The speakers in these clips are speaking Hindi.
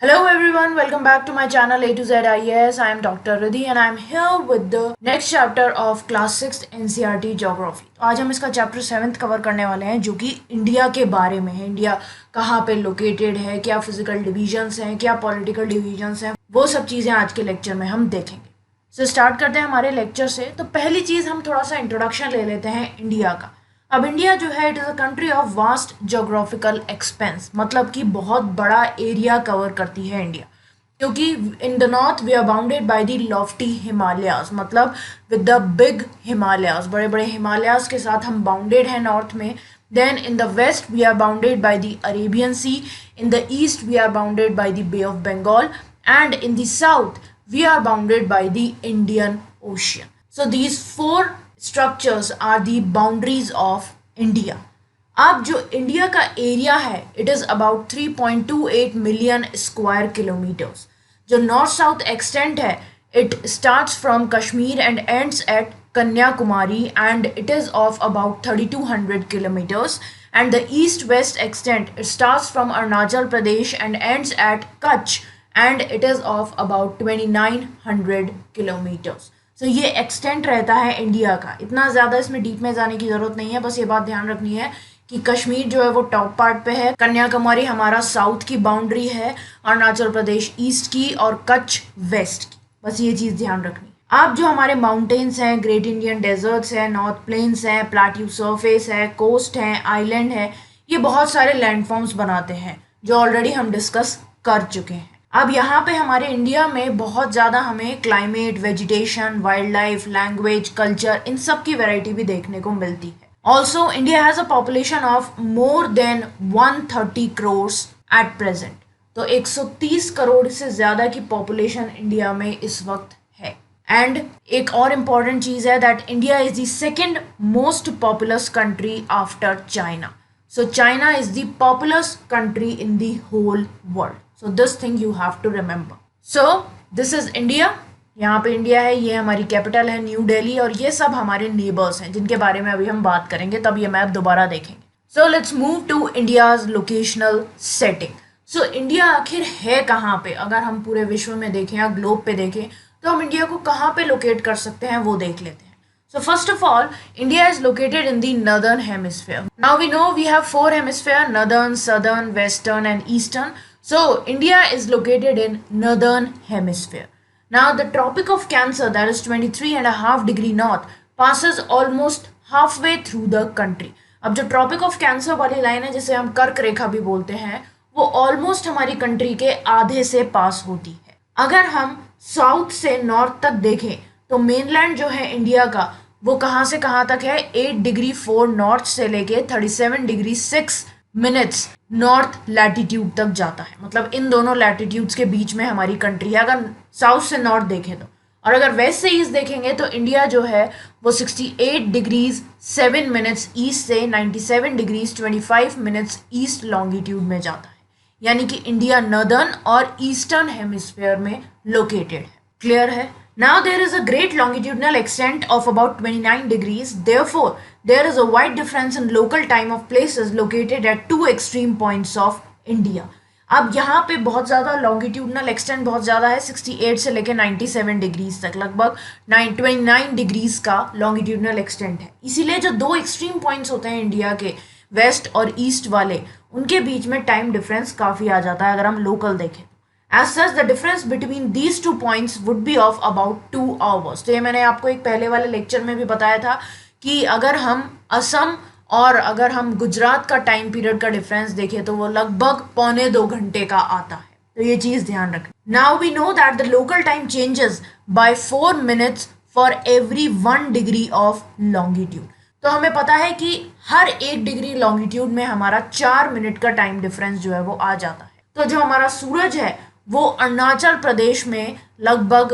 Hello everyone, welcome back to my channel A to Z IAS. I am Dr. Riddhi and I am here with the next chapter of class 6th NCERT Geography. तो आज हम इसका चैप्टर 7th कवर करने वाले हैं जो कि इंडिया के बारे में है। इंडिया कहाँ पे लोकेटेड है, क्या फिजिकल डिविजन्स हैं, क्या पॉलिटिकल डिविजन्स हैं, वो सब चीज़ें आज के लेक्चर में हम देखेंगे। सो स्टार्ट करते हैं हमारे लेक्चर से। तो पहली चीज़ हम थोड़ा सा इंट्रोडक्शन ले लेते हैं इंडिया का। अब इंडिया जो है it is a country of vast geographical expense, मतलब कि बहुत बड़ा एरिया कवर करती है इंडिया, क्योंकि in the north we are bounded by the lofty Himalayas, मतलब विद द बिग हिमालयाज, बड़े बड़े हिमालयाज के साथ हम बाउंडेड हैं नॉर्थ में। Then in the west we are bounded by the Arabian sea, in the east we are bounded by the bay of Bengal, and in the south we are bounded by the Indian Ocean. So these four structures are the boundaries of India. अब जो इंडिया का एरिया है it is about 3.28 million square kilometres. जो नॉर्थ साउथ एक्सटेंट है it starts from Kashmir and ends at Kanyakumari and it is of about 3200 kilometers. And the east west extent it starts from Arunachal Pradesh and ends at Kutch and it is of about 2900 kilometers. So ये एक्सटेंट रहता है इंडिया का। इतना ज़्यादा इसमें डीप में जाने की ज़रूरत नहीं है, बस ये बात ध्यान रखनी है कि कश्मीर जो है वो टॉप पार्ट पे है, कन्याकुमारी हमारा साउथ की बाउंड्री है, अरुणाचल प्रदेश ईस्ट की और कच्छ वेस्ट की, बस ये चीज़ ध्यान रखनी। अब जो हमारे माउंटेन्स हैं, ग्रेट इंडियन डेजर्ट्स हैं, नॉर्थ प्लेन्स हैं, प्लाट्यू सरफेस है, कोस्ट हैं, आइलैंड है, ये बहुत सारे लैंडफॉर्म्स बनाते हैं जो ऑलरेडी हम डिस्कस कर चुके हैं। अब यहाँ पे हमारे इंडिया में बहुत ज़्यादा हमें climate, vegetation, wild life, language, culture, इन सब की वैरायटी भी देखने को मिलती है। Also India has a population of more than 130 crores at present. तो 130 करोड़ से ज़्यादा की पॉपुलेशन इंडिया में इस वक्त है। एंड एक और इम्पॉर्टेंट चीज़ है that India is the second most populous country after China. So China is the populous country in the whole world. So this thing you have to remember. So this is India. यहाँ पे इंडिया है, ये हमारी कैपिटल है न्यू दिल्ली, और ये सब हमारे नेबर्स हैं जिनके बारे में अभी हम बात करेंगे, तब ये मैप दोबारा देखेंगे। So let's move to India's locational setting. So India आखिर है कहाँ पे? अगर हम पूरे विश्व में देखें या ग्लोब पे देखें तो हम इंडिया को कहाँ पे लोकेट कर सकते हैं वो देख लेते हैं। So first of all, India is located in the northern hemisphere. Now we know we have four hemispheres: northern, southern, western and eastern. So India is located in northern hemisphere. Now the Tropic of Cancer, that is 23.5 degree north, passes almost halfway through the country. अब जो Tropic of Cancer वाली लाइन है जिसे हम कर्क रेखा भी बोलते हैं, वो ऑलमोस्ट हमारी कंट्री के आधे से पास होती है। अगर हम साउथ से नॉर्थ तक देखें तो मेनलैंड जो है इंडिया का वो कहाँ से कहाँ तक है, 8 डिग्री 4 नॉर्थ से लेके 37 डिग्री 6 मिनट्स नॉर्थ लैटिट्यूड तक जाता है। मतलब इन दोनों लैटिट्यूड्स के बीच में हमारी कंट्री है अगर साउथ से नॉर्थ देखें तो। और अगर वेस्ट से ईस्ट देखेंगे तो इंडिया जो है वो 68 डिग्रीज 7 मिनट्स ईस्ट से 97 डिग्रीज 25 मिनट्स ईस्ट लॉन्गिट्यूड में जाता है। यानी कि इंडिया नॉर्दर्न और ईस्टर्न हेमिस्फीयर में लोकेटेड है। क्लियर है? Now there is a great longitudinal extent of about 29 degrees. Therefore, there is a wide difference in local time of places located at two extreme points of India. अब यहाँ पे बहुत ज़्यादा longitudinal extent बहुत ज़्यादा है, 68 से लेके 97 डिग्रीज तक, लगभग 29 डिग्रीज का longitudinal extent है। इसीलिए जो दो extreme points होते हैं इंडिया के, वेस्ट और ईस्ट वाले, उनके बीच में टाइम डिफरेंस काफ़ी आ जाता है अगर हम लोकल देखें। As such, the difference between these two points would be of about 2 hours. तो ये मैंने आपको एक पहले वाले लेक्चर में भी बताया था कि अगर हम असम और अगर हम गुजरात का टाइम पीरियड का डिफरेंस देखें तो वो लगभग 1.25 घंटे का आता है। तो ये चीज़ ध्यान रखें। Now we know that the local time changes by 4 minutes for every 1 degree of longitude. तो हमें पता है कि हर 1 डिग्री लॉन्गिट्यूड में हमारा 4 मिनट का टाइम डिफरेंस जो है वो आ जाता है। तो जो हमारा सूरज है वो अरुणाचल प्रदेश में लगभग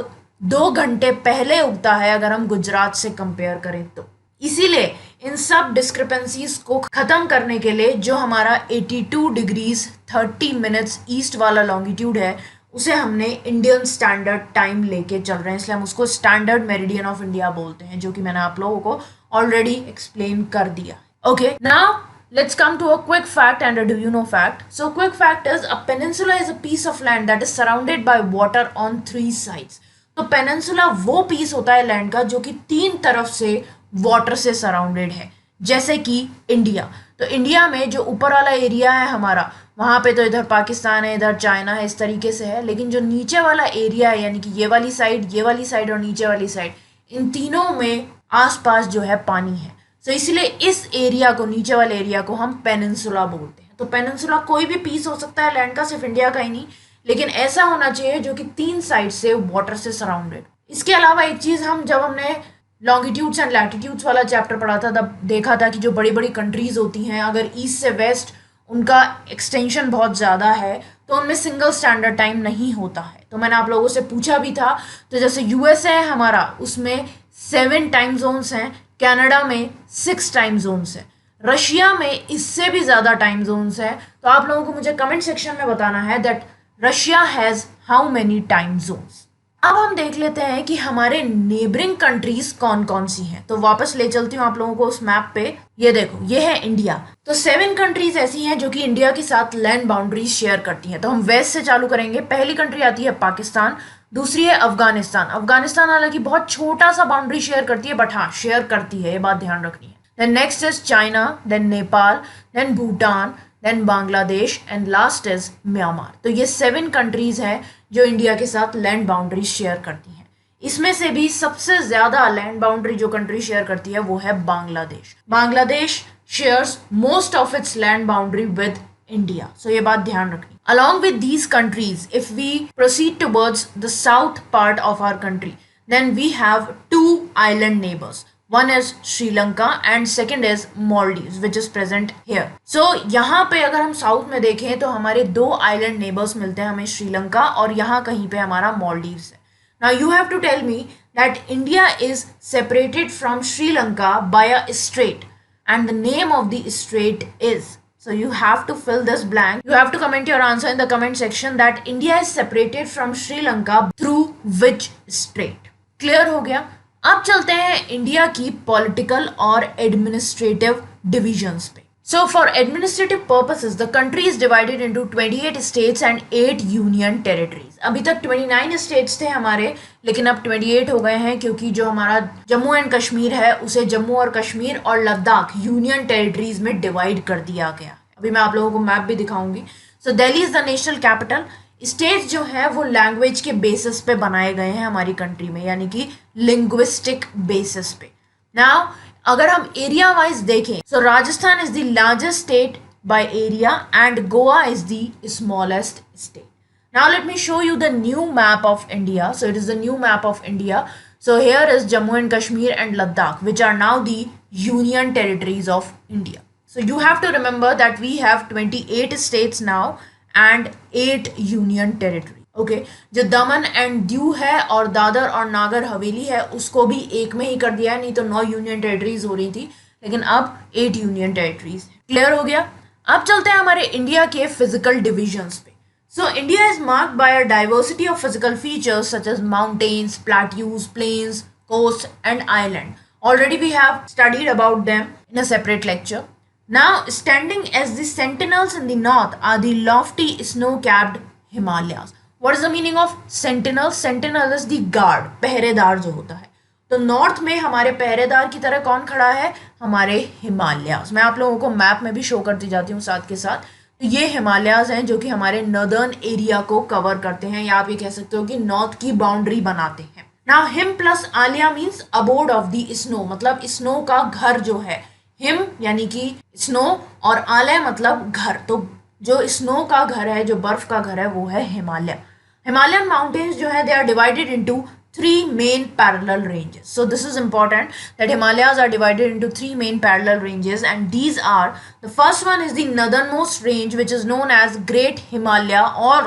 2 घंटे पहले उगता है अगर हम गुजरात से कंपेयर करें तो। इसीलिए इन सब डिस्क्रिपेंसीज को ख़त्म करने के लिए जो हमारा 82 डिग्रीज 30 मिनट्स ईस्ट वाला लॉन्गिट्यूड है उसे हमने इंडियन स्टैंडर्ड टाइम लेके चल रहे हैं, इसलिए हम उसको स्टैंडर्ड मेरिडियन ऑफ इंडिया बोलते हैं, जो कि मैंने आप लोगों को ऑलरेडी एक्सप्लेन कर दिया। Okay, now Let's come to a quick fact and a do you know fact. So quick fact is a peninsula is a piece of land that is surrounded by water on three sides. तो पेनिनसुला वो पीस होता है लैंड का जो कि तीन तरफ से वाटर से सराउंडेड है, जैसे कि इंडिया। तो इंडिया में जो ऊपर वाला एरिया है हमारा, वहाँ पे तो इधर पाकिस्तान है, इधर चाइना है, इस तरीके से है। लेकिन जो नीचे वाला एरिया है, यानी कि ये वाली साइड और नीचे वाली साइड, इन तीनों में आसपास जो है पानी है। तो इसलिए इस एरिया को, नीचे वाले एरिया को हम पेनिनसुला बोलते हैं। तो पेनिनसुला कोई भी पीस हो सकता है लैंड का, सिर्फ इंडिया का ही नहीं, लेकिन ऐसा होना चाहिए जो कि तीन साइड से वाटर से सराउंडेड। इसके अलावा एक चीज, हम जब हमने लॉन्गिट्यूड्स एंड लैटिट्यूड्स वाला चैप्टर पढ़ा था तब देखा था कि जो बड़ी बड़ी कंट्रीज होती हैं, अगर ईस्ट से वेस्ट उनका एक्सटेंशन बहुत ज़्यादा है तो उनमें सिंगल स्टैंडर्ड टाइम नहीं होता है। तो मैंने आप लोगों से पूछा भी था, तो जैसे यूएसए है हमारा, उसमें 7 टाइम जोन्स हैं, कनाडा में 6 टाइम जोन्स हैं, रशिया में इससे भी ज़्यादा टाइम जोन्स हैं। तो आप लोगों को मुझे कमेंट सेक्शन में बताना है that Russia has how many time zones. अब हम देख लेते हैं कि हमारे नेबरिंग कंट्रीज कौन कौन सी हैं। तो वापस ले चलती हूँ आप लोगों को उस मैप पे। ये देखो, ये है इंडिया। तो 7 कंट्रीज ऐसी हैं जो कि इंडिया के साथ लैंड बाउंड्रीज शेयर करती हैं। तो हम वेस्ट से चालू करेंगे। पहली कंट्री आती है पाकिस्तान, दूसरी है अफगानिस्तान। अफगानिस्तान हालांकि बहुत छोटा सा बाउंड्री शेयर करती है, बट हाँ शेयर करती है, ये बात ध्यान रखनी है। Then next is China, then Nepal, then Bhutan, then Bangladesh and last is Myanmar. तो ये 7 कंट्रीज हैं जो इंडिया के साथ लैंड बाउंड्री शेयर करती हैं। इसमें से भी सबसे ज्यादा लैंड बाउंड्री जो कंट्री शेयर करती है वो है Bangladesh. Bangladesh shares most of its land boundary with India. So ये बात ध्यान रखनी। Along with these countries, if we proceed towards the south part of our country, then we have 2 island neighbours. One is Sri Lanka and second is Maldives, which is present here. So यहाँ पे अगर हम साउथ में देखें तो हमारे 2 आइलैंड नेबर्स मिलते हैं हमें, श्रीलंका और यहाँ कहीं पे हमारा मॉलडीव्स है। Now you have to tell me that India is separated from Sri Lanka by a strait and the name of the strait is. So you have to fill this blank. You have to comment your answer in the comment section that India is separated from Sri Lanka through which strait. Clear हो गया? अब चलते हैं इंडिया की पॉलिटिकल और एडमिनिस्ट्रेटिव डिविजन्स पे। So for administrative purposes the country is divided into 28 states and 8 union territories. अभी तक 29 स्टेट्स थे हमारे, लेकिन अब 28 हो गए हैं, क्योंकि जो हमारा जम्मू एंड कश्मीर है उसे जम्मू और कश्मीर और लद्दाख यूनियन टेरिटरीज में डिवाइड कर दिया गया। अभी मैं आप लोगों को मैप भी दिखाऊंगी। So Delhi is the national capital. States जो है वो लैंग्वेज के बेसिस पे बनाए गए हैं हमारी कंट्री में, यानी कि लिंग्विस्टिक बेसिस पे। नाउ अगर हम एरिया वाइज देखें, so Rajasthan is the largest state by area and Goa is the smallest state. Now let me show you the new map of India. So it is the new map of India. So here is Jammu and Kashmir and Ladakh, which are now the union territories of India. So you have to remember that we have 28 states now and 8 union territory. Okay, जो दमन एंड दीव है और दादर और नागर हवेली है उसको भी एक में ही कर दिया है, नहीं तो 9 यूनियन टेरिटरीज हो रही थी, लेकिन अब 8 यूनियन टेरिटरीज। क्लियर हो गया? अब चलते हैं हमारे इंडिया के फिजिकल डिविजन्स पे। So India is marked by a diversity of physical features such as mountains, plateaus, plains, coast and island. Already we have studied about them in a separate lecture. Now, standing as the sentinels in the north are the lofty snow-capped Himalayas. What is the meaning of sentinel? Sentinel is the guard, पहरेदार जो होता है। तो नॉर्थ में हमारे पहरेदार की तरह कौन खड़ा है? हमारे हिमालयाज। मैं आप लोगों को मैप में भी शो करती जाती हूँ साथ के साथ। तो ये हिमालयाज हैं जो कि हमारे नॉर्दर्न एरिया को कवर करते हैं, या आप ये कह सकते हो कि नॉर्थ की बाउंड्री बनाते हैं। नाउ हिम प्लस आलिया means abode of the snow, मतलब स्नो का घर जो है। हिम यानी कि स्नो और आलय मतलब घर। तो जो स्नो का घर है, जो बर्फ का घर है, वो है हिमालय। हिमालयन माउंटेन्स जो है they are divided into 3 main parallel ranges. So this is important that Himalayas are divided into 3 main parallel ranges, and these are, the first one is the northernmost range which is known as Great Himalaya or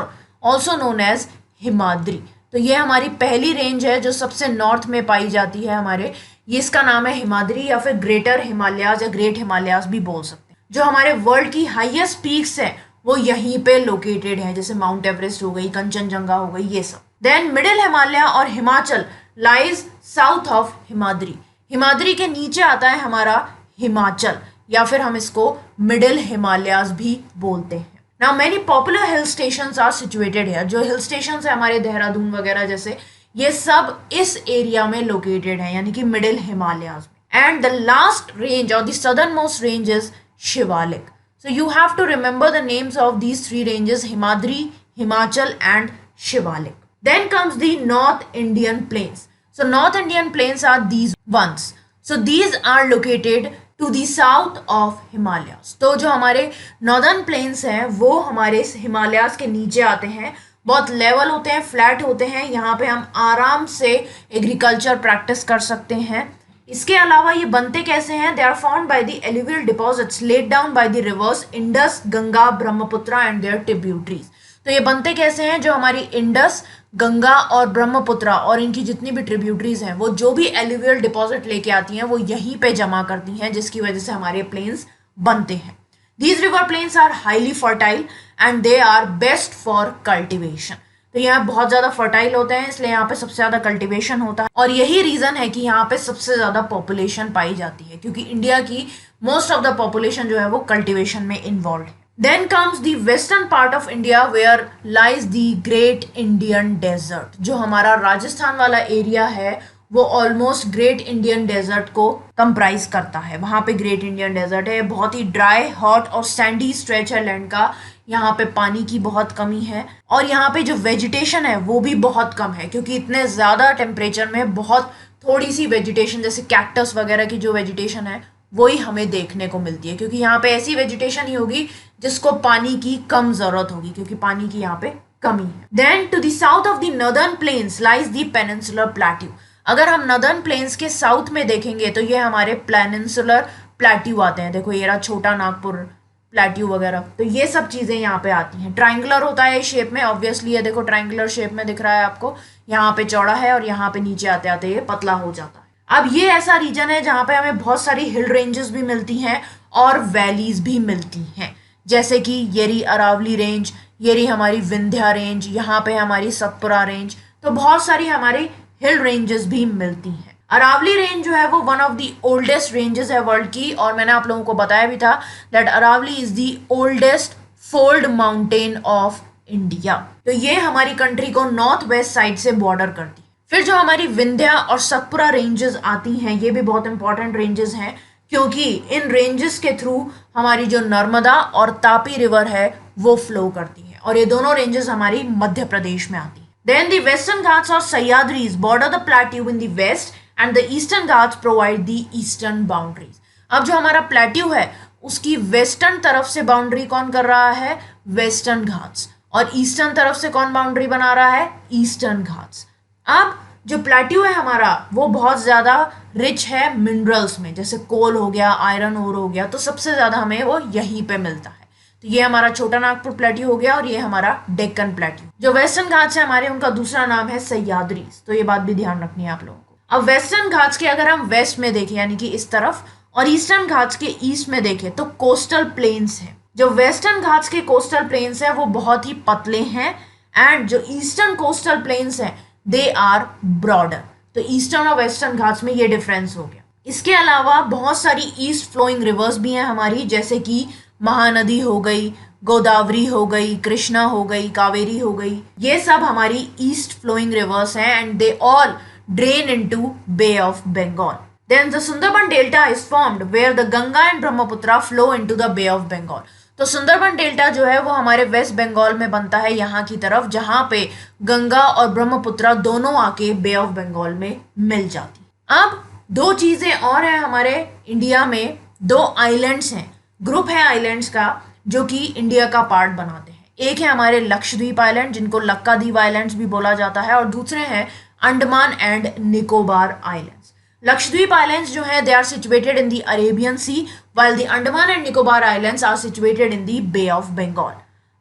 also known as Himadri. तो ये हमारी पहली रेंज है जो सबसे नॉर्थ में पाई जाती है हमारे, ये इसका नाम है हिमाद्री या फिर ग्रेटर हिमालयाज या ग्रेट हिमालयाज भी बोल सकते हैं. जो हमारे वर्ल्ड की हाईएस्ट पीक्स है वो यहीं पे लोकेटेड है, जैसे माउंट एवरेस्ट हो गई, कंचनजंगा हो गई, ये सब. देन मिडिल हिमालय और Himachal lies south of Himadri. Himadri के नीचे आता है हमारा हिमाचल या फिर हम इसको मिडिल हिमालयाज भी बोलते हैं। Now many popular hill stations are situated here. जो हिल स्टेशंस है हमारे देहरादून वगैरह जैसे, ये सब इस एरिया में लोकेटेड है, यानी कि मिडिल हिमालयाज में। एंड द लास्ट रेंज और the southern most range is Shivalik. So you have to remember the names of these three ranges: Himadri, Himachal and Shivalik. Then comes the North Indian Plains. So North Indian Plains are these ones. So these are located to the south of Himalayas. तो जो हमारे Northern Plains हैं वो हमारे हिमालयाज के नीचे आते हैं, बहुत लेवल होते हैं, फ्लैट होते हैं, यहाँ पे हम आराम से एग्रीकल्चर प्रैक्टिस कर सकते हैं। इसके अलावा ये बनते कैसे हैं? They are found by the alluvial deposits laid down by the rivers Indus, Ganga, Brahmaputra and their tributaries. तो ये बनते कैसे हैं? जो हमारी इंडस, गंगा और ब्रह्मपुत्र और इनकी जितनी भी ट्रिब्यूटरीज हैं वो जो भी एलुवियल डिपॉजिट लेके आती हैं वो यहीं पे जमा करती हैं, जिसकी वजह से हमारे प्लेन्स बनते हैं। These river plains are highly fertile and they are best for cultivation. तो यहाँ बहुत ज़्यादा फर्टाइल होते हैं, इसलिए यहाँ पे सबसे ज़्यादा कल्टीवेशन होता है, और यही रीज़न है कि यहाँ पे सबसे ज़्यादा पॉपुलेशन पाई जाती है, क्योंकि इंडिया की मोस्ट ऑफ द पॉपुलेशन जो है वो कल्टीवेशन में इन्वॉल्व है। Then comes the western part of India where lies the great Indian desert. जो हमारा राजस्थान वाला एरिया है वो ऑलमोस्ट ग्रेट इंडियन डेजर्ट को कंप्राइज करता है। वहाँ पे ग्रेट इंडियन डेजर्ट है, बहुत ही ड्राई, हॉट और सैंडी स्ट्रेच है लैंड का। यहाँ पे पानी की बहुत कमी है और यहाँ पे जो वेजिटेशन है वो भी बहुत कम है, क्योंकि इतने ज़्यादा टेम्परेचर में बहुत थोड़ी सी वेजिटेशन, जैसे कैक्टस वगैरह की जो वेजिटेशन है वही हमें देखने को मिलती है, क्योंकि यहाँ पे ऐसी वेजिटेशन ही होगी जिसको पानी की कम ज़रूरत होगी, क्योंकि पानी की यहाँ पे कमी है। Then to the south of the northern plains lies the peninsular plateau. अगर हम नॉर्दर्न प्लेन्स के साउथ में देखेंगे तो ये हमारे पेनिनसुलर प्लेट्यू आते हैं। देखो ये रहा छोटा नागपुर प्लेट्यू वगैरह, तो ये सब चीज़ें यहाँ पे आती हैं। ट्रायंगुलर होता है शेप में, ऑब्वियसली ये देखो ट्रायंगुलर शेप में दिख रहा है आपको, यहाँ पे चौड़ा है और यहाँ पे नीचे आते आते ये पतला हो जाता है। अब ये ऐसा रीजन है जहाँ पे हमें बहुत सारी हिल रेंजेस भी मिलती हैं और वैलीज भी मिलती हैं, जैसे कि ये रही अरावली रेंज, ये रही हमारी विंध्या रेंज, यहाँ पे हमारी सतपुरा रेंज। तो बहुत सारी हमारी हिल रेंजेस भी मिलती हैं। अरावली रेंज जो है वो one of the oldest ranges है वर्ल्ड की, और मैंने आप लोगों को बताया भी था that Aravali is the oldest fold mountain of India. तो ये हमारी कंट्री को नॉर्थ वेस्ट साइड से बॉर्डर करती है। फिर जो हमारी विंध्या और सतपुरा रेंजेस आती हैं, ये भी बहुत इंपॉर्टेंट रेंजेस हैं, क्योंकि इन रेंजेस के थ्रू हमारी जो नर्मदा और तापी रिवर है वो फ्लो करती है, और ये दोनों रेंजेस हमारी मध्य प्रदेश में आती है। Then the Western Ghats or Sahyadris border the plateau in the west and the Eastern Ghats provide the eastern boundaries. अब जो हमारा प्लेट्यू है उसकी वेस्टर्न तरफ से बाउंड्री कौन कर रहा है? वेस्टर्न घाट्स। और ईस्टर्न तरफ से कौन बाउंड्री बना रहा है? ईस्टर्न घाट्स। अब जो प्लेट्यू है हमारा वो बहुत ज़्यादा रिच है मिनरल्स में, जैसे कोल हो गया, आयरन ओर हो गया, तो सबसे ज़्यादा हमें वो यहीं पे मिलता है। तो ये हमारा छोटा नागपुर प्लेट्यू हो गया और ये हमारा डेक्कन प्लेट्यू। जो वेस्टर्न घाट्स है हमारे, उनका दूसरा नाम है सह्याद्रीज, तो ये बात भी ध्यान रखनी है आप लोगों को। अब वेस्टर्न घाट्स के अगर हम वेस्ट में देखें यानी कि इस तरफ, और ईस्टर्न घाट्स के ईस्ट में देखें तो कोस्टल प्लेन्स है। जो वेस्टर्न घाट्स के कोस्टल प्लेन्स है वो बहुत ही पतले हैं, एंड जो ईस्टर्न कोस्टल प्लेन्स हैं दे आर ब्रॉडर। तो ईस्टर्न और वेस्टर्न घाट्स में ये डिफरेंस हो गया। इसके अलावा बहुत सारी ईस्ट फ्लोइंग रिवर्स भी हैं हमारी, जैसे कि महानदी हो गई, गोदावरी हो गई, कृष्णा हो गई, कावेरी हो गई। ये सब हमारी ईस्ट फ्लोइंग रिवर्स हैं and they all drain into bay of Bengal. Then the Sundarban delta is formed where the Ganga and Brahmaputra flow into the bay of Bengal. तो सुंदरबन डेल्टा जो है वो हमारे वेस्ट बंगाल में बनता है, यहाँ की तरफ, जहाँ पे गंगा और ब्रह्मपुत्र दोनों आके बे ऑफ बंगाल में मिल जाती। अब दो चीजें और हैं हमारे इंडिया में, दो आइलैंड्स हैं, ग्रुप है आइलैंड्स का जो कि इंडिया का पार्ट बनाते हैं। एक है हमारे लक्षद्वीप आइलैंड, जिनको लक्काद्वीप आइलैंड्स भी बोला जाता है, और दूसरे हैं Andaman and Nicobar islands. Lakshadweep islands जो है they are situated in the Arabian sea, while the Andaman and Nicobar islands are situated in the bay of Bengal.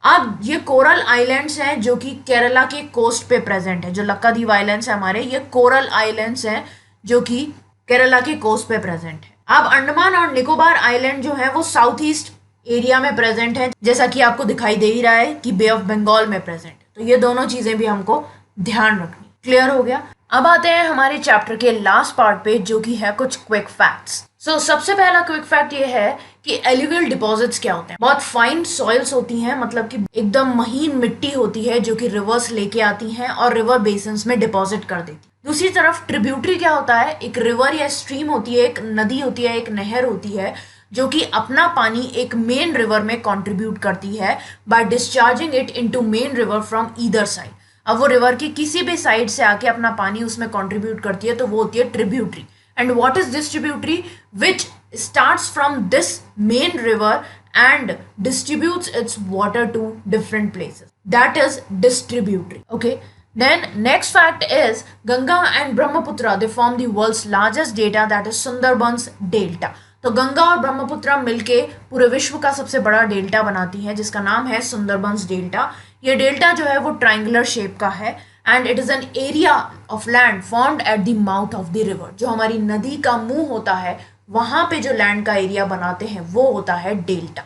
अब ये कोरल आइलैंड्स हैं जो कि केरला के कोस्ट पे प्रेजेंट है। जो लक्काद्वीप आइलैंड्स है हमारे, ये कोरल आइलैंड्स हैं जो कि केरला के कोस्ट पे प्रेजेंट है। अब अंडमान और निकोबार आइलैंड जो है वो साउथ ईस्ट एरिया में प्रेजेंट है, जैसा कि आपको दिखाई दे ही रहा है कि बे ऑफ बंगाल में प्रेजेंट है। तो ये दोनों चीजें भी हमको ध्यान रखनी। क्लियर हो गया। अब आते हैं हमारे चैप्टर के लास्ट पार्ट पे, जो कि है कुछ क्विक फैक्ट्स। सबसे पहला क्विक फैक्ट ये है कि एलुवियल डिपॉजिट्स क्या होते हैं। बहुत फाइन सॉइल्स होती हैं, मतलब कि एकदम महीन मिट्टी होती है जो कि रिवर्स लेके आती हैं और रिवर बेसिन्स में डिपॉजिट कर देती है। दूसरी तरफ ट्रिब्यूटरी क्या होता है, एक रिवर या स्ट्रीम होती है, एक नदी होती है, एक नहर होती है जो कि अपना पानी एक मेन रिवर में कंट्रीब्यूट करती है by discharging it into main river from either side. अब वो रिवर की किसी भी साइड से आके अपना पानी उसमें कंट्रीब्यूट करती है, तो वो होती है tributary. And what is this tributary? Which starts from this main river and distributes its water to different places. That is distributary. Okay. Then next fact is Ganga and Brahmaputra, they form the world's largest delta, that is Sundarbans Delta. तो गंगा और ब्रह्मपुत्र मिलके पूरे विश्व का सबसे बड़ा डेल्टा बनाती है, जिसका नाम है सुंदरबंस डेल्टा। ये डेल्टा जो है वो ट्राइंगुलर शेप का है and it is an area of land formed at the mouth of the river. जो हमारी नदी का मुंह होता है, वहां पे जो लैंड का एरिया बनाते हैं वो होता है डेल्टा।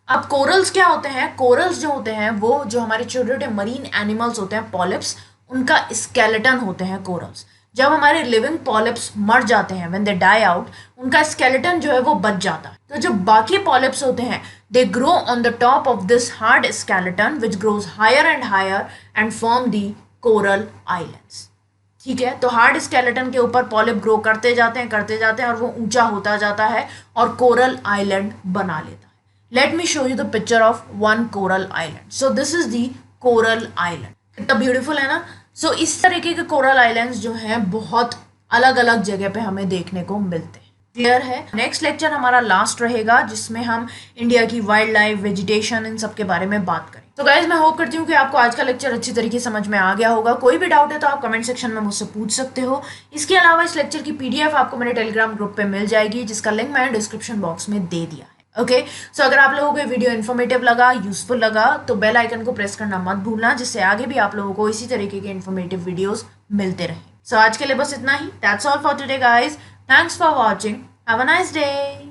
अब कोरल्स क्या होते हैं? कोरल्स जो होते हैं वो जो हमारे छोटे छोटे मरीन एनिमल्स होते हैं, पॉलिप्स, उनका स्केलेटन होते हैं कोरल्स। जब हमारे लिविंग पॉलिप्स मर जाते हैं, व्हेन दे डाई आउट, उनका स्केलेटन जो है वो बच जाता है। तो जो बाकी पॉलिप्स होते हैं, they grow on the top of this hard skeleton which grows higher and form the coral islands. ठीक है, तो हार्ड स्केलेटन के ऊपर पॉलिप ग्रो करते जाते हैं और वो ऊंचा होता जाता है और कोरल आइलैंड बना लेता है। Late me show you the picture of one coral island. So this is the coral island. कितना ब्यूटीफुल है ना। इस तरीके के कोरल आइलैंड्स जो हैं बहुत अलग अलग जगह पे हमें देखने को मिलते हैं। क्लियर है? नेक्स्ट लेक्चर हमारा लास्ट रहेगा, जिसमें हम इंडिया की वाइल्ड लाइफ, वेजिटेशन, इन सब के बारे में बात करें। तो गाइज मैं होप करती हूँ कि आपको आज का लेक्चर अच्छी तरीके से समझ में आ गया होगा। कोई भी डाउट है तो आप कमेंट सेक्शन में मुझसे पूछ सकते हो। इसके अलावा इस लेक्चर की PDF आपको मेरे टेलीग्राम ग्रुप पे मिल जाएगी, जिसका लिंक मैंने डिस्क्रिप्शन बॉक्स में दे दिया है। ओके, सो अगर आप लोगों को वीडियो इन्फॉर्मेटिव लगा, यूजफुल लगा, तो बेल आइकन को प्रेस करना मत भूलना, जिससे आगे भी आप लोगों को इसी तरीके के इन्फॉर्मेटिव वीडियोस मिलते रहें। सो आज के लिए बस इतना ही। That's all for today guys. Thanks for watching. Have a nice day.